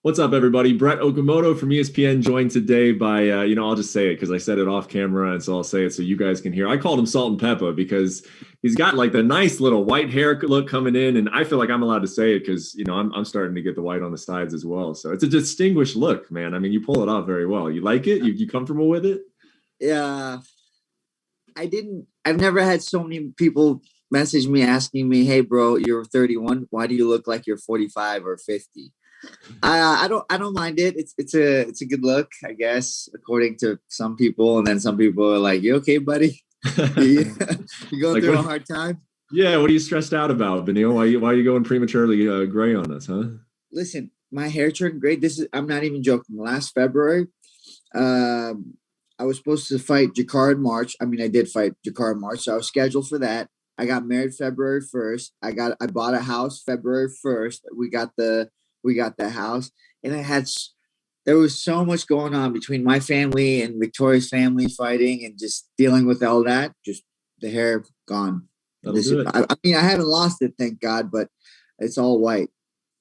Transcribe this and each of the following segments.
What's up, everybody? Brett Okamoto from ESPN joined today by, I'll just say it because I said it off camera, and so I'll say it so you guys can hear. I called him Salt and Pepper because he's got like the nice little white hair look coming in, and I feel like I'm allowed to say it because, I'm starting to get the white on the sides as well. So it's a distinguished look, man. I mean, you pull it off very well. You like it? You comfortable with it? Yeah, I've never had so many people message me asking me, "Hey, bro, you're 31. Why do you look like you're 45 or 50?" I don't mind it. It's a good look, I guess, according to some people, and then some people are like, "You okay, buddy? You going Like, through a hard time?" Yeah, what are you stressed out about, Beneil? Why are you going prematurely gray on us, huh? Listen, my hair turned gray. I'm not even joking. Last February, I was supposed to fight Jakar in March. I mean, I did fight Jakar in March, so I was scheduled for that. I got married February 1st. I bought a house February 1st. We got the house, and there was so much going on between my family and Victoria's family fighting and just dealing with all that. Just the hair gone. That'll do it. I mean, I haven't lost it, thank God, but it's all white.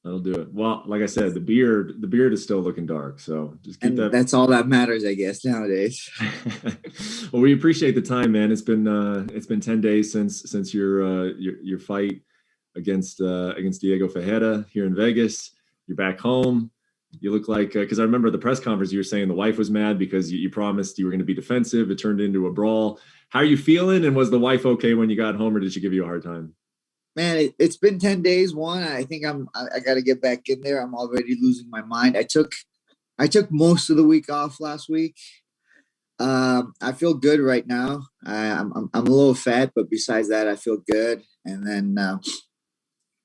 That'll do it. Well, like I said, the beard is still looking dark. So just keep that. That's all that matters, I guess, nowadays. Well, we appreciate the time, man. It's been 10 days since your fight against Diego Ferreira here in Vegas. You're back home. You look like, because I remember the press conference, you were saying the wife was mad because you promised you were going to be defensive. It turned into a brawl. How are you feeling? And was the wife okay when you got home, or did she give you a hard time? Man, it's been 10 days. I think I got to get back in there. I'm already losing my mind. I took most of the week off last week. I feel good right now. I'm a little fat, but besides that, I feel good. And then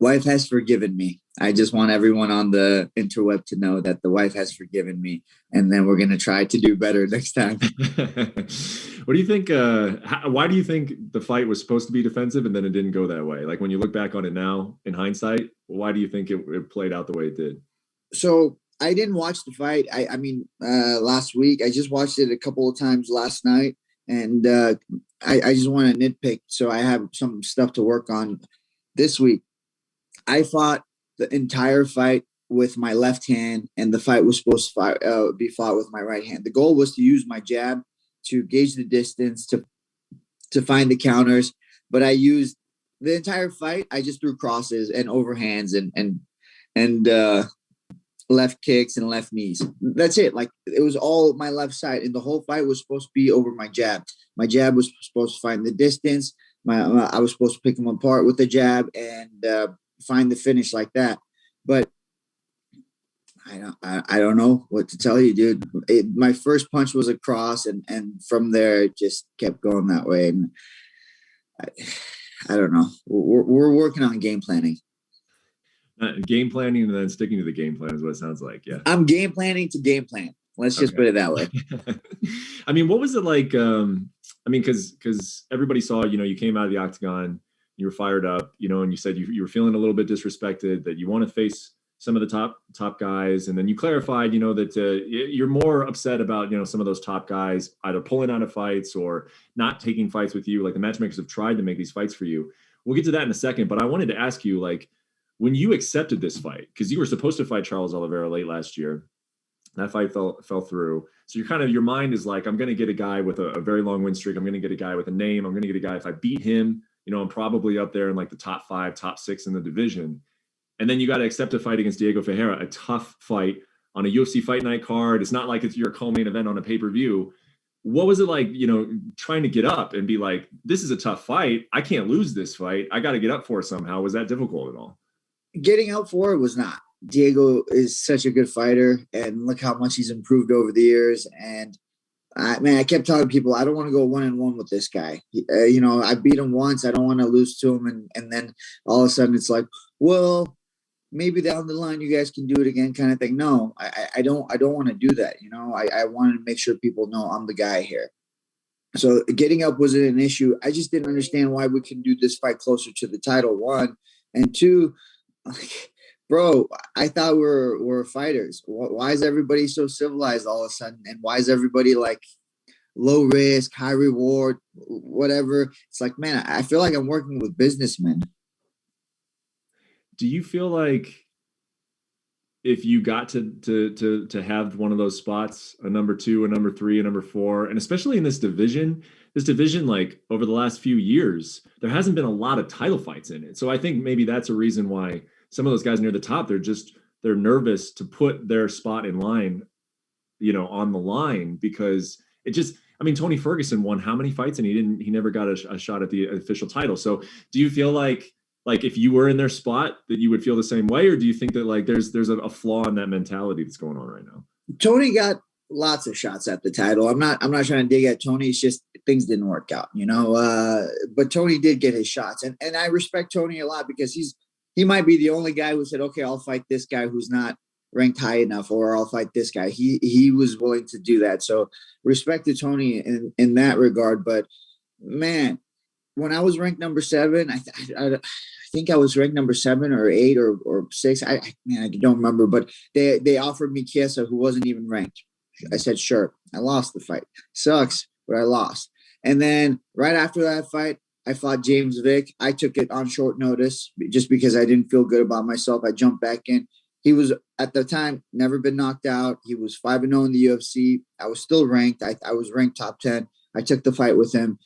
wife has forgiven me. I just want everyone on the interweb to know that the wife has forgiven me, and then we're going to try to do better next time. What do you think? Why do you think the fight was supposed to be defensive and then it didn't go that way? Like, when you look back on it now in hindsight, why do you think it played out the way it did? So I didn't watch the fight. I mean, last week, I just watched it a couple of times last night, and I just want to nitpick. So I have some stuff to work on this week. I fought the entire fight with my left hand, and the fight was supposed to be fought with my right hand. The goal was to use my jab to gauge the distance, to find the counters, but I used the entire fight. I just threw crosses and overhands and left kicks and left knees. That's it. Like, it was all my left side, and the whole fight was supposed to be over my jab. My jab was supposed to find the distance. I was supposed to pick them apart with the jab and find the finish like that. But I don't know what to tell you, dude. My first punch was a cross, and from there it just kept going that way. And I don't know. We're working on game planning. Game planning and then sticking to the game plan is what it sounds like. Yeah, I'm game planning to game plan. Let's just put it that way. I mean, what was it like? Because everybody saw, you came out of the octagon, you were fired up, and you said you were feeling a little bit disrespected, that you want to face some of the top guys. And then you clarified, that you're more upset about, some of those top guys either pulling out of fights or not taking fights with you. Like, the matchmakers have tried to make these fights for you. We'll get to that in a second, but I wanted to ask you, like, when you accepted this fight, because you were supposed to fight Charles Oliveira late last year, that fight fell through. So your mind is like, I'm going to get a guy with a very long win streak. I'm going to get a guy with a name. I'm going to get a guy, if I beat him, I'm probably up there in like the top 5, top 6 in the division. And then you got to accept a fight against Diego Ferreira, a tough fight on a UFC Fight Night card. It's not like it's your co-main event on a pay-per-view. What was it like, trying to get up and be like, this is a tough fight. I can't lose this fight. I got to get up for it somehow. Was that difficult at all? Getting up for it was not. Diego is such a good fighter, and look how much he's improved over the years. And I kept telling people, I don't want to go 1-1 with this guy. I beat him once. I don't want to lose to him. And then all of a sudden it's like, well, maybe down the line you guys can do it again, kind of thing. No, I don't want to do that. I wanted to make sure people know I'm the guy here. So getting up wasn't an issue. I just didn't understand why we can do this fight closer to the title, 1. And 2, like, bro, I thought we're fighters. Why is everybody so civilized all of a sudden? And why is everybody like low risk, high reward, whatever? It's like, man, I feel like I'm working with businessmen. Do you feel like if you got to have one of those spots, a number 2, a number 3, a number 4, and especially in this division, like over the last few years, there hasn't been a lot of title fights in it. So I think maybe that's a reason why some of those guys near the top, they're nervous to put their spot in line, on the line, because it just, I mean, Tony Ferguson won how many fights and he never got a shot at the official title. So do you feel like if you were in their spot that you would feel the same way, or do you think that like there's a flaw in that mentality that's going on right now? Tony got lots of shots at the title. I'm not trying to dig at Tony. It's just things didn't work out, but Tony did get his shots, and I respect Tony a lot because he might be the only guy who said, okay, I'll fight this guy who's not ranked high enough, or I'll fight this guy. He was willing to do that. So respect to Tony in that regard. But man, when I was ranked number 7, I think I was ranked number 7 or 8 or 6. I don't remember, but they offered me Chiesa, who wasn't even ranked. I said, sure. I lost the fight. Sucks, but I lost. And then right after that fight, I fought James Vick. I took it on short notice just because I didn't feel good about myself. I jumped back in. He was, at the time, never been knocked out. He was 5-0 in the UFC. I was still ranked. I was ranked top 10. I took the fight with him.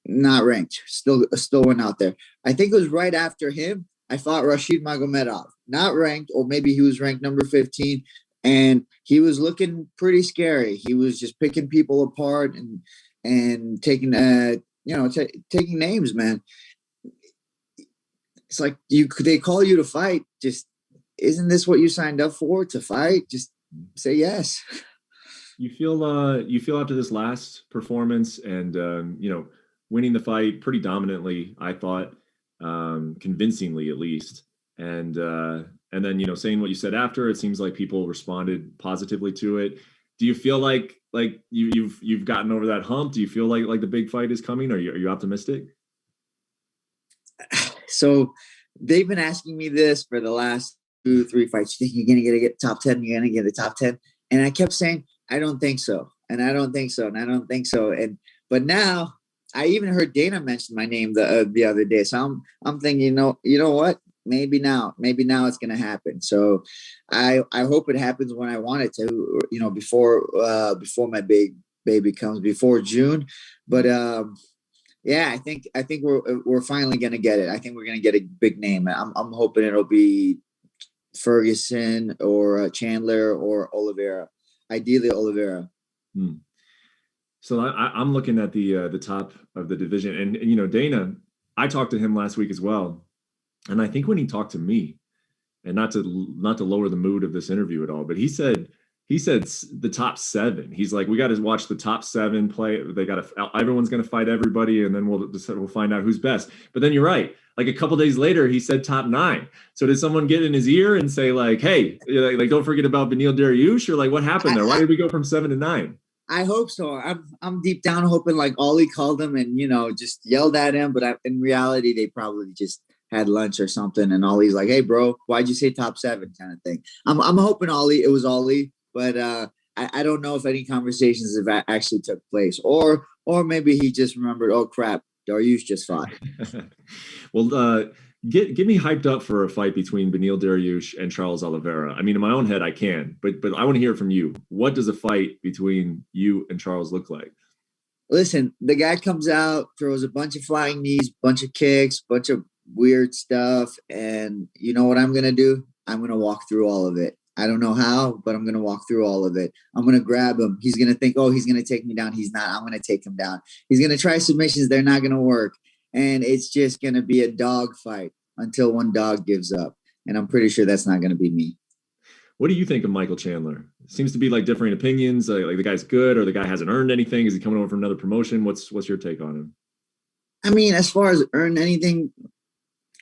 Not ranked. Still went out there. I think it was right after him, I fought Rashid Magomedov. Not ranked, or maybe he was ranked number 15. And he was looking pretty scary. He was just picking people apart and taking taking names, man. It's like they call you to fight. Just, isn't this what you signed up for, to fight? Just say yes. You feel after this last performance and winning the fight pretty dominantly, I thought, convincingly at least, and then saying what you said after, it seems like people responded positively to it. Do you feel like you've gotten over that hump? Do you feel like the big fight is coming? Are you optimistic? So they've been asking me this for the last 2-3 fights. You think you're going to get top 10? You're going to get a top 10? And I kept saying, I don't think so. And I don't think so. And I don't think so. But now I even heard Dana mention my name the other day. So I'm thinking, you know what? Maybe now it's going to happen. So I hope it happens when I want it to, before my big baby comes, before June. But yeah, I think we're finally going to get it. I think we're going to get a big name. I'm hoping it'll be Ferguson or Chandler or Oliveira. Ideally Oliveira. So I'm looking at the top of the division, and Dana, I talked to him last week as well. And I think when he talked to me, and not to lower the mood of this interview at all, but he said the top 7. He's like, we got to watch the top 7 play. Everyone's going to fight everybody, and then we'll find out who's best. But then you're right. Like a couple days later, he said top 9. So did someone get in his ear and say like, hey, like don't forget about Beneil Dariush, or like what happened there? Why did we go from 7 to 9? I hope so. I'm deep down hoping like Ollie called him and just yelled at him, but in reality they probably just had lunch or something, and Ollie's like, "Hey, bro, why'd you say top 7?" kind of thing. I'm hoping it was Ollie, but I don't know if any conversations have actually took place, or maybe he just remembered, oh crap, Dariush just fought. Well, get me hyped up for a fight between Beneil Dariush and Charles Oliveira. I mean, in my own head, I can, but I want to hear from you. What does a fight between you and Charles look like? Listen, the guy comes out, throws a bunch of flying knees, bunch of kicks, bunch of weird stuff, and you know what I'm gonna do? I'm gonna walk through all of it. I don't know how, but I'm gonna walk through all of it. I'm gonna grab him. He's gonna think, oh, he's gonna take me down. He's not. I'm gonna take him down. He's gonna try submissions. They're not gonna work, and it's just gonna be a dog fight until one dog gives up. And I'm pretty sure that's not gonna be me. What do you think of Michael Chandler? Seems to be like differing opinions. Like the guy's good, or the guy hasn't earned anything. Is he coming over from another promotion? What's your take on him? I mean, as far as earned anything,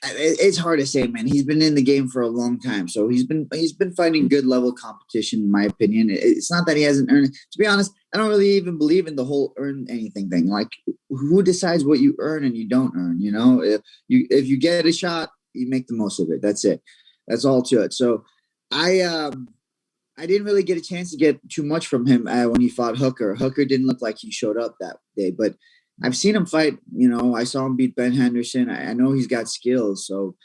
it's hard to say, man. He's been in the game for a long time, so he's been fighting good level competition, in my opinion. It's not that he hasn't earned it. To be honest, I don't really even believe in the whole earn anything thing. Like, who decides what you earn and you don't earn? If you get a shot, you make the most of it. That's it. That's all to it. So I didn't really get a chance to get too much from him when he fought Hooker. Hooker didn't look like he showed up that day, but I've seen him fight. I saw him beat Ben Henderson. I know he's got skills. So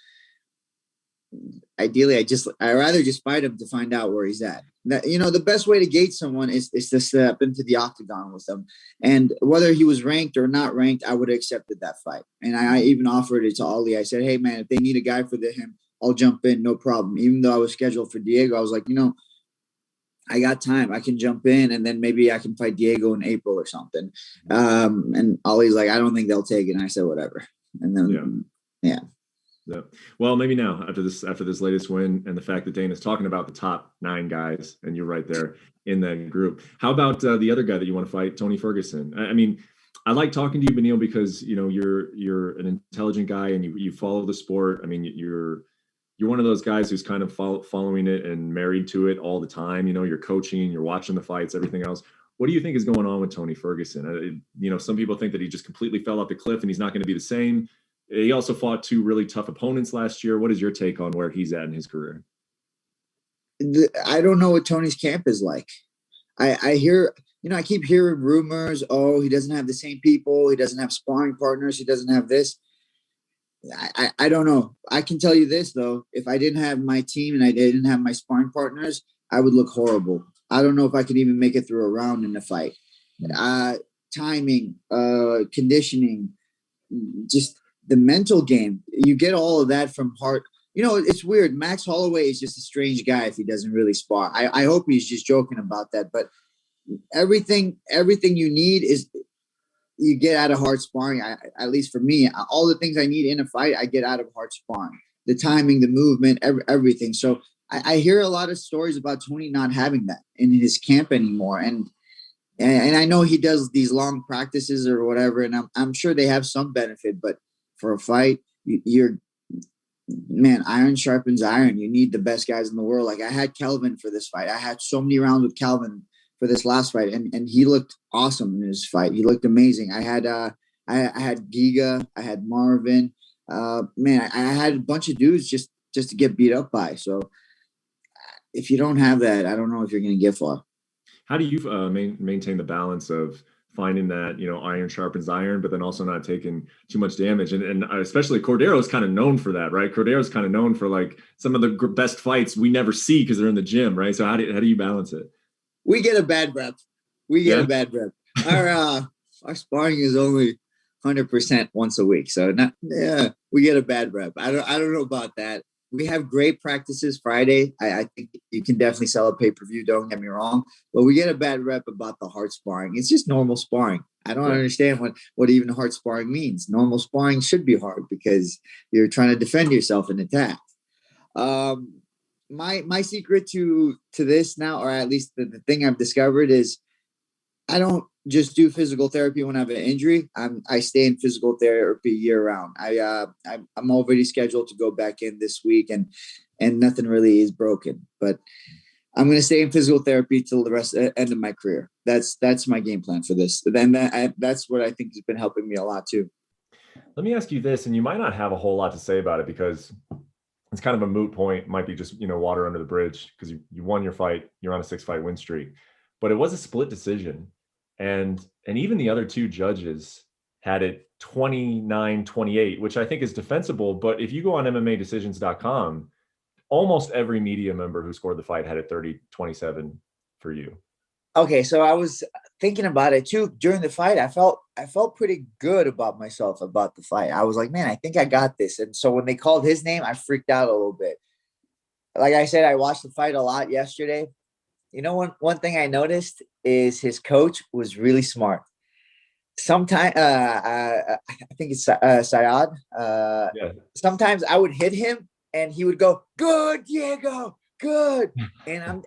ideally, I rather just fight him to find out where he's at. That, the best way to gauge someone is to step into the octagon with them. And whether he was ranked or not ranked, I would have accepted that fight. And I even offered it to Ali. I said, hey, man, if they need a guy for him, I'll jump in, no problem. Even though I was scheduled for Diego, I was like, I got time. I can jump in, and then maybe I can fight Diego in April or something. And Ali's like, I don't think they'll take it. And I said, whatever. And then, yeah. Yeah. Well, maybe now after this latest win and the fact that Dana's talking about the top 9 guys and you're right there in that group. How about the other guy that you want to fight, Tony Ferguson? I mean, I like talking to you, Beneil, because you're an intelligent guy and you follow the sport. I mean, you're one of those guys who's kind of following it and married to it all the time. You're coaching, you're watching the fights, everything else. What do you think is going on with Tony Ferguson? Some people think that he just completely fell off the cliff and he's not going to be the same. He also fought 2 really tough opponents last year. What is your take on where he's at in his career? I don't know what Tony's camp is like. I hear, I keep hearing rumors. Oh, he doesn't have the same people. He doesn't have sparring partners. He doesn't have this. I don't know. I can tell you this, though. If I didn't have my team and I didn't have my sparring partners, I would look horrible. I don't know if I could even make it through a round in a fight. Timing, conditioning, just the mental game. You get all of that from heart. It's weird. Max Holloway is just a strange guy if he doesn't really spar. I hope he's just joking about that. But everything you need is you get out of hard sparring. At least for me, all the things I need in a fight, I get out of hard sparring. The timing, the movement, everything. So I hear a lot of stories about Tony not having that in his camp anymore. And I know he does these long practices or whatever, and I'm sure they have some benefit. But for a fight, iron sharpens iron. You need the best guys in the world. Like I had Kelvin for this fight. I had so many rounds with Kelvin for this last fight, and he looked awesome in his fight. He looked amazing. I had Giga, I had Marvin. I had a bunch of dudes just to get beat up by. So if you don't have that, I don't know if you're going to get far. How do you maintain the balance of finding that, iron sharpens iron, but then also not taking too much damage? And especially Cordero is kind of known for that, right? Cordero is kind of known for like some of the best fights we never see because they're in the gym, right? So how do you balance it? We get a bad rep. A bad rep. Our sparring is only 100% once a week. So we get a bad rep. I don't know about that. We have great practices Friday. I think you can definitely sell a pay-per-view, don't get me wrong. But we get a bad rep about the hard sparring. It's just normal sparring. I don't understand what even hard sparring means. Normal sparring should be hard because you're trying to defend yourself in attack. My secret to this now, or at least the thing I've discovered, is I don't just do physical therapy when I have an injury. I stay in physical therapy year round. I'm already scheduled to go back in this week, and nothing really is broken. But I'm going to stay in physical therapy till the end of my career. That's my game plan for this. Then that's what I think has been helping me a lot too. Let me ask you this, and you might not have a whole lot to say about it because it's kind of a moot point. Might be just water under the bridge because you won your fight. You're on a 6-fight win streak, but it was a split decision. And even the other 2 judges had it 29-28, which I think is defensible. But if you go on MMAdecisions.com, almost every media member who scored the fight had it 30-27 for you. Okay, so I was thinking about it too during the fight. I felt pretty good about myself about the fight. I was like, man, I think I got this. And so when they called his name, I freaked out a little bit. Like I said, I watched the fight a lot yesterday. One thing I noticed is his coach was really smart. Sometimes I think it's Syed. Sometimes I would hit him and he would go, "Good, Diego, good." And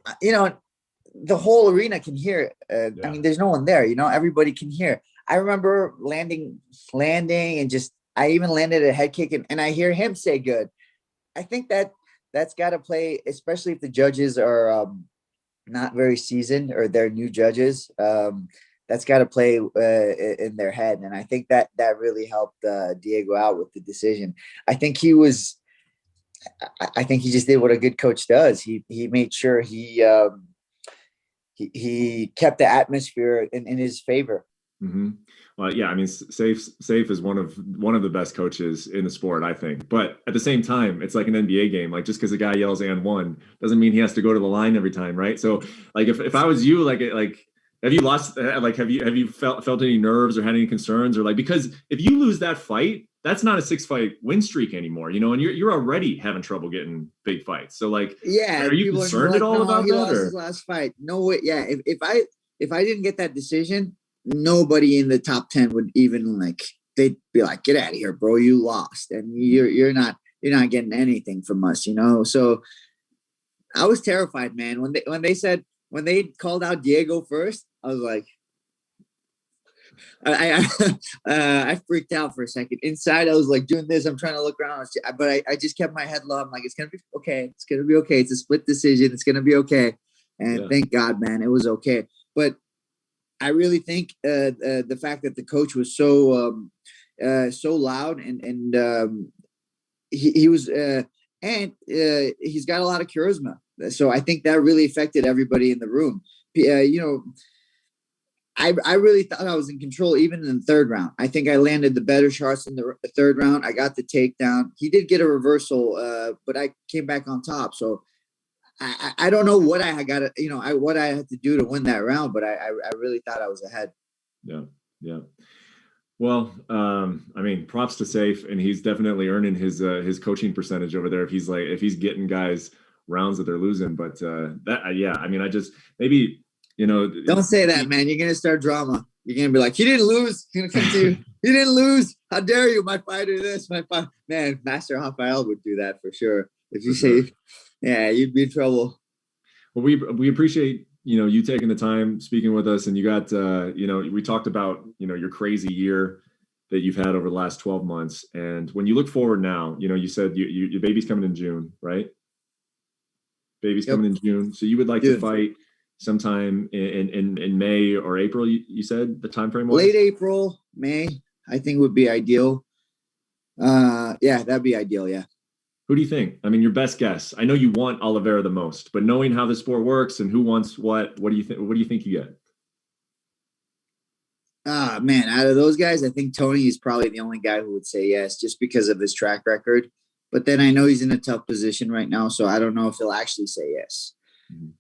the whole arena can hear it. I mean, there's no one there. Everybody can hear. I remember landing, and just I even landed a head kick, and I hear him say, "Good." I think that's got to play, especially if the judges are not very seasoned or they're new judges. That's got to play in their head. And I think that really helped Diego out with the decision. I think he just did what a good coach does. He made sure he kept the atmosphere in his favor. Mm-hmm. Well, yeah, I mean, Safe is one of the best coaches in the sport, I think. But at the same time, it's like an NBA game. Like just because a guy yells "and one" doesn't mean he has to go to the line every time, right? So, like, if I was you, like, have you lost? Like, have you felt any nerves or had any concerns or like because if you lose that fight, that's not a 6-fight win streak anymore, you know, and you're already having trouble getting big fights. So, like, Yeah, are you people are gonna be concerned at like, all no, about he that lost his or? last fight. No way. Yeah, if I didn't get that decision, nobody in the top 10 would even like. They'd be like, "Get out of here, bro! You lost, and you're not getting anything from us, you know." So I was terrified, man. When they called out Diego first, I was like, I freaked out for a second. Inside, I was like doing this. I'm trying to look around, but I just kept my head low. I'm like, it's gonna be okay. It's gonna be okay. It's a split decision. It's gonna be okay. And Yeah. thank God, man, it was okay. But I really think the fact that the coach was so loud and he was he's got a lot of charisma. So I think that really affected everybody in the room. You know, I really thought I was in control even in the third round. I think I landed the better shots in the third round. I got the takedown. He did get a reversal, but I came back on top. So I don't know what I got to, you know, what I had to do to win that round, but I really thought I was ahead. Yeah. Yeah. Well, I mean, props to Safe, and he's definitely earning his coaching percentage over there. If he's getting guys rounds that they're losing, but yeah, I mean, I just maybe Don't say that, man. You're gonna start drama. You're gonna be like, he didn't lose. He's gonna come to you. He didn't lose. How dare you? My fighter, this, my fight. Man, Master Rafael would do that for sure. If you say, yeah, you'd be in trouble. Well, we appreciate you taking the time speaking with us, and you got we talked about your crazy year that you've had over the last 12 months, and when you look forward now, you said your baby's coming in June, right? Baby's Yep. coming in June, so you would like Dude. to fight sometime in May or April. You said the time frame was Late April, May, I think would be ideal. Yeah, that'd be ideal. Yeah. Who do you think? I mean, your best guess. I know you want Oliveira the most, but knowing how the sport works and who wants what do you think? What do you think you get? Man, out of those guys, I think Tony is probably the only guy who would say yes, just because of his track record. But then I know he's in a tough position right now, so I don't know if he'll actually say yes. Mm-hmm.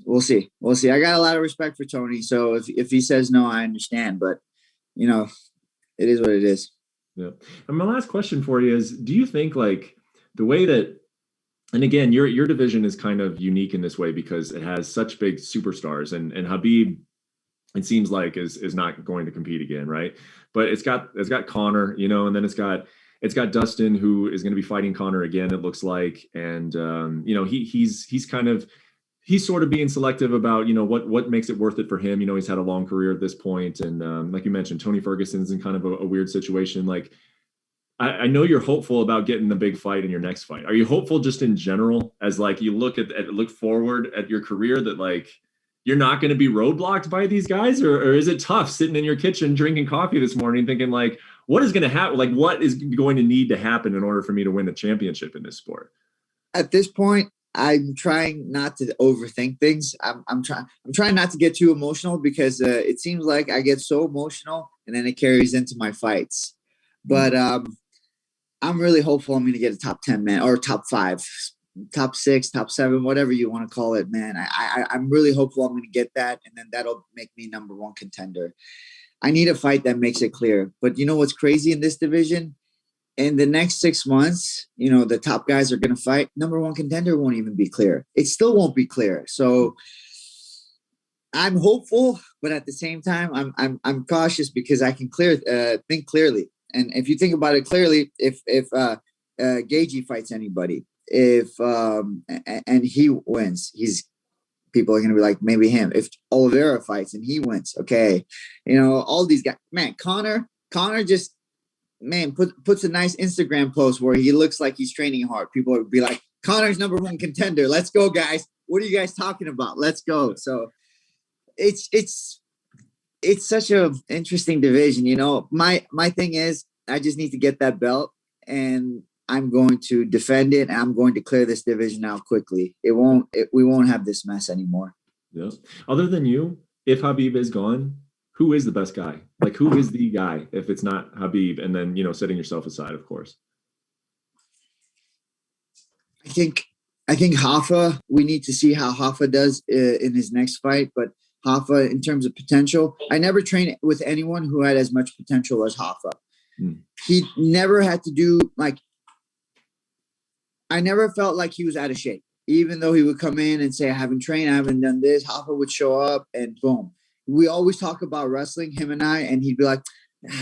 We'll see. We'll see. I got a lot of respect for Tony, so if he says no, I understand. But it is what it is. Yeah. And my last question for you is: do you think like the way that, and again, your division is kind of unique in this way because it has such big superstars, and Khabib, it seems like is not going to compete again, right? But it's got Conor, and then it's got Dustin, who is going to be fighting Conor again, it looks like, and he's sort of being selective about what makes it worth it for him. He's had a long career at this point, and like you mentioned, Tony Ferguson's in kind of a weird situation. Like, I know you're hopeful about getting the big fight in your next fight. Are you hopeful just in general, as like you look forward at your career, that like you're not going to be roadblocked by these guys, or is it tough sitting in your kitchen drinking coffee this morning thinking like, what is going to happen? Like, what is going to need to happen in order for me to win a championship in this sport? At this point, I'm trying not to overthink things. I'm trying not to get too emotional because it seems like I get so emotional and then it carries into my fights. But I'm really hopeful I'm going to get a top 10 man, or top 5, top 6, top 7, whatever you want to call it, man. I'm really hopeful I'm going to get that, and then that'll make me number 1 contender. I need a fight that makes it clear. But you know what's crazy in this division? In the next 6 months, the top guys are going to fight. Number 1 contender won't even be clear. It still won't be clear. So I'm hopeful, but at the same time, I'm cautious because I can think clearly. And if you think about it clearly, if Gaethje fights anybody, and he wins, people are going to be like, maybe him. If Oliveira fights and he wins, okay, all these guys, man. Conor just, man, puts a nice Instagram post where he looks like he's training hard. People would be like, Conor's number 1 contender. Let's go, guys. What are you guys talking about? Let's go. So it's such a interesting division. My thing is, I just need to get that belt, and I'm going to defend it, and I'm going to clear this division out quickly. We won't have this mess anymore. Yeah. Other than you, if Khabib is gone, who is the best guy? Like, who is the guy if it's not Khabib? And then, setting yourself aside, of course. I think Hoffa, we need to see how Hoffa does in his next fight. But Hoffa, in terms of potential, I never trained with anyone who had as much potential as Hoffa. He never had to do, like, I never felt like he was out of shape. Even though he would come in and say, I haven't trained, I haven't done this, Hoffa would show up and boom. We always talk about wrestling, him and I, and he'd be like,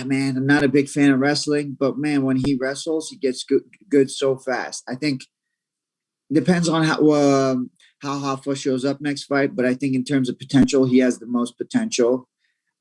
man, I'm not a big fan of wrestling. But, man, when he wrestles, he gets good so fast. I think depends on how Hoffa shows up next fight. But I think in terms of potential, he has the most potential.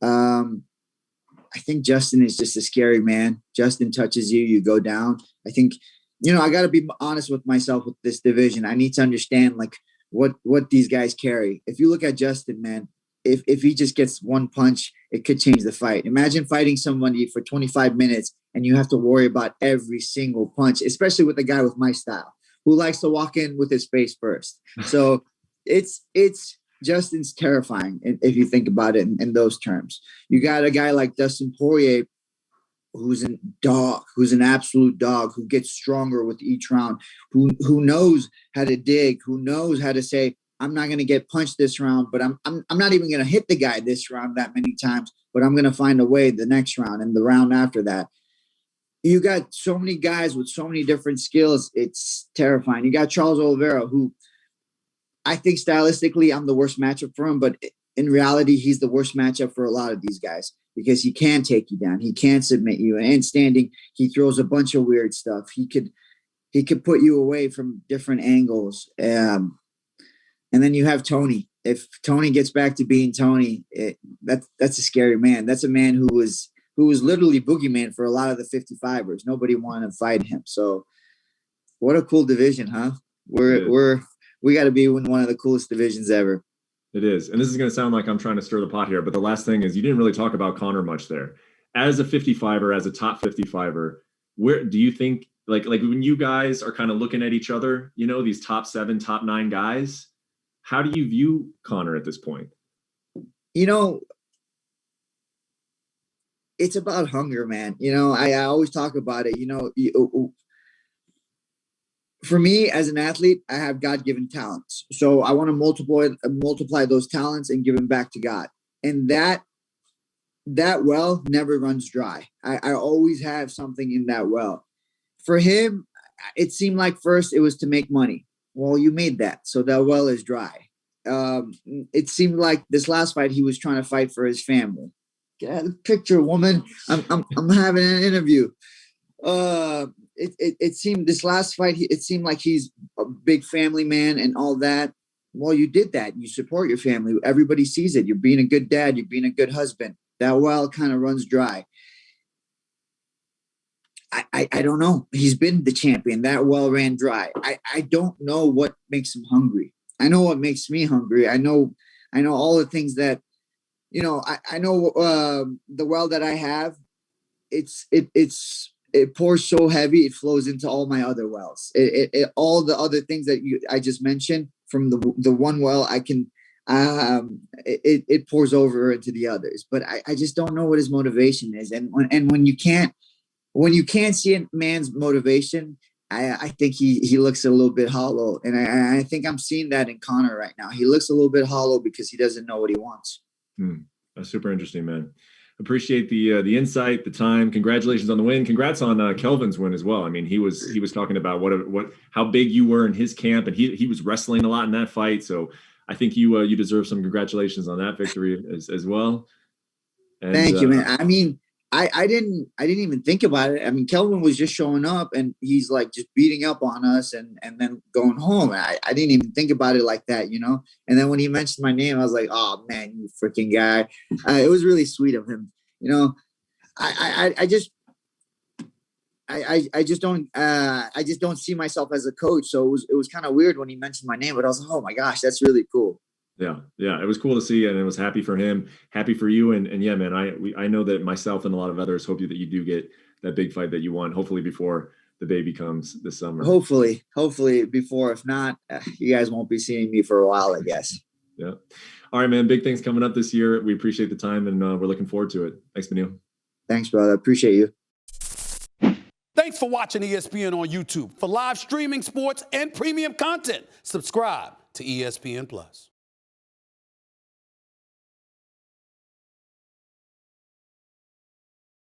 I think Justin is just a scary man. Justin touches you, you go down. I think – I got to be honest with myself with this division. I need to understand like what these guys carry. If you look at Justin, man, if he just gets one punch, it could change the fight. Imagine fighting somebody for 25 minutes and you have to worry about every single punch, especially with a guy with my style who likes to walk in with his face first. So it's Justin's terrifying if you think about it in those terms. You got a guy like Dustin Poirier, who's an absolute dog, who gets stronger with each round, who knows how to dig, who knows how to say, I'm not going to get punched this round, but I'm not even going to hit the guy this round that many times, but I'm going to find a way the next round and the round after that. You got so many guys with so many different skills. It's terrifying. You got Charles Oliveira, who I think stylistically I'm the worst matchup for him, but in reality, he's the worst matchup for a lot of these guys because he can take you down. He can submit you. And standing, he throws a bunch of weird stuff. He could put you away from different angles. And then you have Tony. If Tony gets back to being Tony, that's a scary man. That's a man who was literally boogeyman for a lot of the 55ers. Nobody wanted to fight him. So what a cool division, huh? We got to be in one of the coolest divisions ever. It is. And this is going to sound like I'm trying to stir the pot here, but the last thing is you didn't really talk about Conor much there. As a 55er, as a top 55er, where do you think, like when you guys are kind of looking at each other, these top 7, top 9 guys, how do you view Conor at this point? It's about hunger, man. I always talk about it. For me as an athlete, I have God-given talents. So I want to multiply those talents and give them back to God. And that well never runs dry. I always have something in that well. For him, it seemed like first it was to make money. Well, you made that. So that well is dry. It seemed like this last fight, he was trying to fight for his family. Get out of the picture, woman. I'm having an interview. It seemed this last fight, it seemed like he's a big family man and all that. Well, you did that. You support your family. Everybody sees it. You're being a good dad. You're being a good husband. That well kind of runs dry. I don't know. He's been the champion. That well ran dry. I don't know what makes him hungry. I know what makes me hungry. I know all the things that, I know the well that I have. It pours so heavy, it flows into all my other wells. All the other things that I just mentioned from the one well, I can, it pours over into the others. But I just don't know what his motivation is. And when you can't see a man's motivation, I think he looks a little bit hollow. And I think I'm seeing that in Conor right now. He looks a little bit hollow because he doesn't know what he wants. That's super interesting, man. Appreciate the insight, the time. Congratulations on the win. Congrats on Kelvin's win as well. I mean, he was talking about how big you were in his camp, and he was wrestling a lot in that fight. So I think you deserve some congratulations on that victory as well. And, thank you, man. I mean, I didn't even think about it. I mean, Kelvin was just showing up and he's like just beating up on us and then going home. I didn't even think about it like that, And then when he mentioned my name, I was like, oh man, you freaking guy. It was really sweet of him. I just don't see myself as a coach. So it was kind of weird when he mentioned my name, but I was like, oh my gosh, that's really cool. Yeah. It was cool to see, and it was happy for him, happy for you, and yeah, man. I know that myself and a lot of others hope that you do get that big fight that you want. Hopefully before the baby comes this summer. Hopefully before. If not, you guys won't be seeing me for a while, I guess. Yeah. All right, man. Big things coming up this year. We appreciate the time, and we're looking forward to it. Thanks, Beneil. Thanks, brother. Appreciate you. Thanks for watching ESPN on YouTube. For live streaming sports and premium content, subscribe to ESPN Plus.